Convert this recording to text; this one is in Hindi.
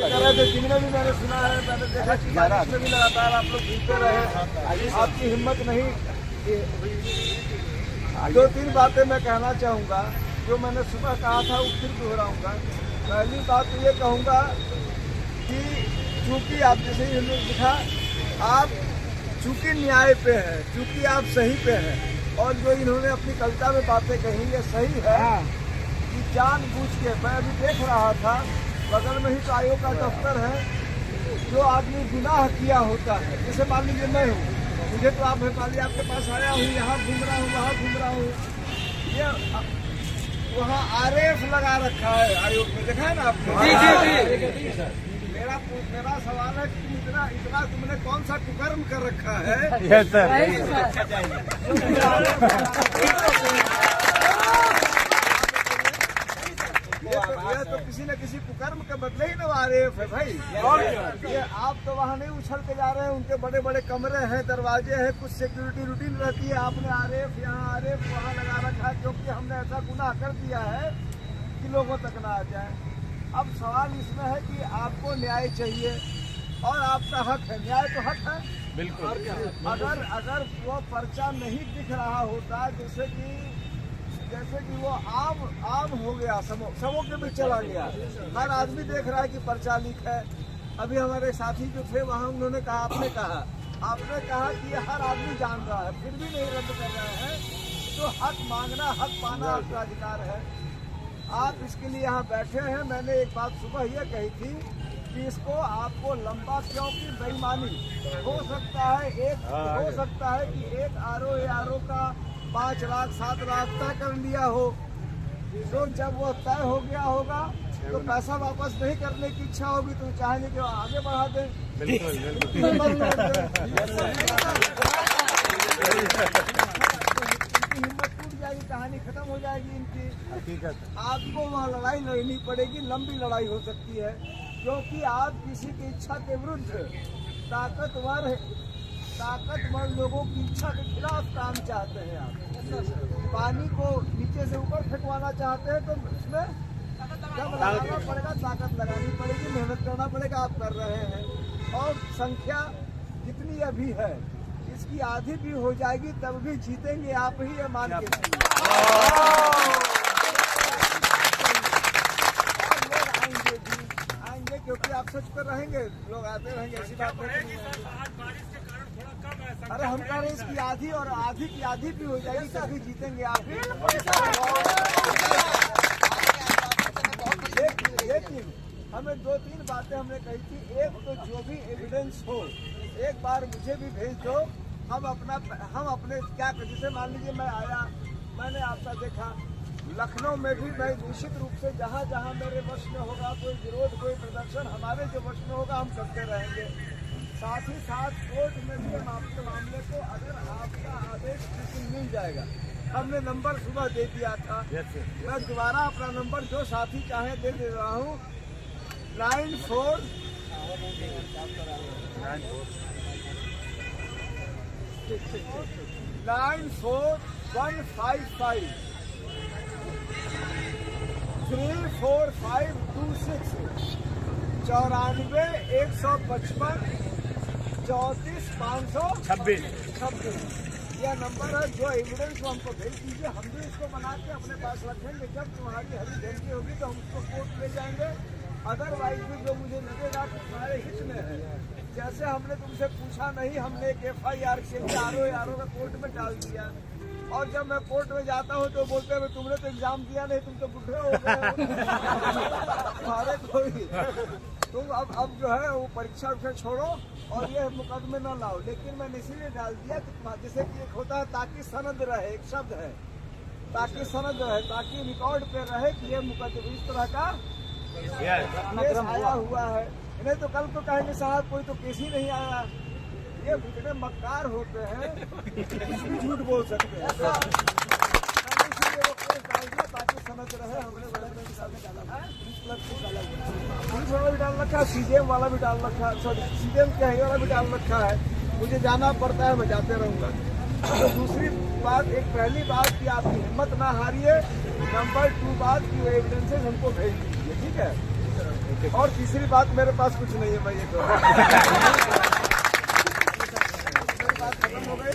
जिनमें भी मैंने सुना है, मैंने देखा कि बारिश में भी लगातार आप लोग घूमते रहे, आपकी हिम्मत नहीं। दो तीन बातें मैं कहना चाहूँगा जो मैंने सुबह कहा था वो फिर दोहराऊंगा। पहली बात तो ये कहूँगा कि चूंकि आप जैसे ही हमने दिखा, आप चूंकि न्याय पे हैं, चूंकि आप सही पे हैं, और जो इन्होंने अपनी कविता में बातें कही ये सही है कि जानबूझ के, मैं अभी देख रहा था बगल में ही तो आयोग का दफ्तर है, जो आदमी गुनाह किया होता है, जैसे मान लीजिए मैं हूँ, मुझे तो आप भोपाली आपके पास आया हूँ, यहाँ घूम रहा हूँ, वहाँ घूम रहा हूँ, ये वहाँ आरएफ लगा रखा है आयोग में, देखा है ना आपने? मेरा सवाल है कि इतना तुमने कौन सा कुकर्म कर रखा है? Yes sir. ये तो किसी न किसी कुकर्म के बदले ही ना आरएफ है भाई। ये आप तो वहाँ नहीं उछल के जा रहे हैं, उनके बड़े बड़े कमरे हैं, दरवाजे हैं, कुछ सिक्योरिटी रूटीन रहती है। आपने आरएफ यहाँ आरएफ वहाँ लगा रखा है क्योंकि हमने ऐसा गुनाह कर दिया है कि लोगों तक ना आ जाए। अब सवाल इसमें है कि आपको न्याय चाहिए और आपका हक है, न्याय तो हक है बिल्कुल। अगर वो पर्चा नहीं दिख रहा होता, जैसे कि वो आम हो गया, सबों के बीच चला गया, हर आदमी देख रहा है कि पर्चा लीक है। अभी हमारे साथी जो थे वहाँ उन्होंने कहा, आपने कहा कि ये हर आदमी जान रहा है, फिर भी नहीं रद्द कर रहे हैं, तो हक मांगना, हक पाना आपका अधिकार है। आप इसके लिए यहाँ बैठे हैं। मैंने एक बात सुबह ये कही थी कि इसको आपको लंबा, क्योंकि बेईमानी हो सकता है कि एक आरओ का 5 लाख 7 लाख तय कर लिया हो, तो जब वो तय हो गया होगा तो पैसा वापस नहीं करने की इच्छा होगी तो चाहेंगे कि आगे बढ़ा दें। कहानी खत्म हो जाएगी इनकी। आपको वहाँ लड़ाई लड़नी पड़ेगी, लंबी लड़ाई हो सकती है, क्योंकि आप किसी की इच्छा के विरुद्ध ताकतवर लोगों की इच्छा के खिलाफ काम चाहते हैं। आप पानी को नीचे से ऊपर फेंकवाना चाहते हैं तो उसमें जब लगाना पड़ेगा, ताकत लगानी पड़ेगी, मेहनत करना पड़ेगा। आप कर रहे हैं और संख्या जितनी अभी है इसकी आधी भी हो जाएगी तब भी जीतेंगे आप ही, ये मान के आएंगे क्योंकि आप सच पर रहेंगे, लोग आते रहेंगे, ऐसी बात नहीं है। अरे हम कह रहे हैं इसकी आधी और आधी की आधी भी हो जाएगी तभी जीतेंगे आप ही। लेकिन हमें 2-3 बातें हमने कही थी। एक तो जो भी एविडेंस हो एक बार मुझे भी भेज दो, हम अपने क्या, जैसे मान लीजिए मैं आया, मैंने आपका देखा, लखनऊ में भी मैं निश्चित रूप से जहाँ जहाँ मेरे वश में होगा, कोई विरोध, कोई प्रदर्शन हमारे जो वश में होगा हम करते रहेंगे। साथ ही साथ कोर्ट में भी हम आपके मामले को, अगर आपका आदेश मिल जाएगा, हमने नंबर सुबह दे दिया था, मैं दोबारा अपना नंबर जो साथी चाहे दे रहा हूँ, 94 155 34526 94 155 34 526 यह नंबर है। जो एविडेंस को हमको भेज दीजिए, हम भी इसको बना के अपने पास रखेंगे। जब तुम्हारी हरी झंडी होगी तो हम उसको कोर्ट ले जाएंगे। अदरवाइज भी जो मुझे लगेगा कि तुम्हारे हित में है, जैसे हमने तुमसे पूछा नहीं, हमने एक FIR के लिए आरओ का कोर्ट में डाल दिया, और जब मैं कोर्ट में जाता हूँ तो बोलते हैं तुमने तो एग्जाम दिया नहीं, तुम तो बुढ़े हो गए हमारे कोई तुम अब जो है वो परीक्षा छोड़ो और ये मुकदमे न लाओ। लेकिन मैंने इसीलिए डाल दिया कि जैसे कि एक होता है ताकि सनद रहे, एक शब्द है ताकि सनद रहे, ताकि रिकॉर्ड पे रहे कि ये मुकदमे इस तरह का केस आया हुआ है। नहीं तो कल तो कहेंगे साहब कोई तो केस ही नहीं आया। ये इतने मक्कार होते हैं, कुछ भी झूठ बोल सकते हैं। इसलिए वो केस डाल दिया ताकि समझ रहे। हमने पुलिस वाला भी डाल रखा है, CJM वाला भी डाल रखा है, सॉरी CJM क्या है वाला भी डाल रखा है। मुझे जाना पड़ता है, मैं जाते रहूँगा। तो दूसरी बात, एक पहली बात कि आपकी हिम्मत ना हारिए, नंबर 2 बात की एविडेंसेस हमको भेज दीजिए, ठीक है। और तीसरी बात, मेरे पास कुछ नहीं है, मैं ये कहूँ। मेरी बात खत्म हो गई।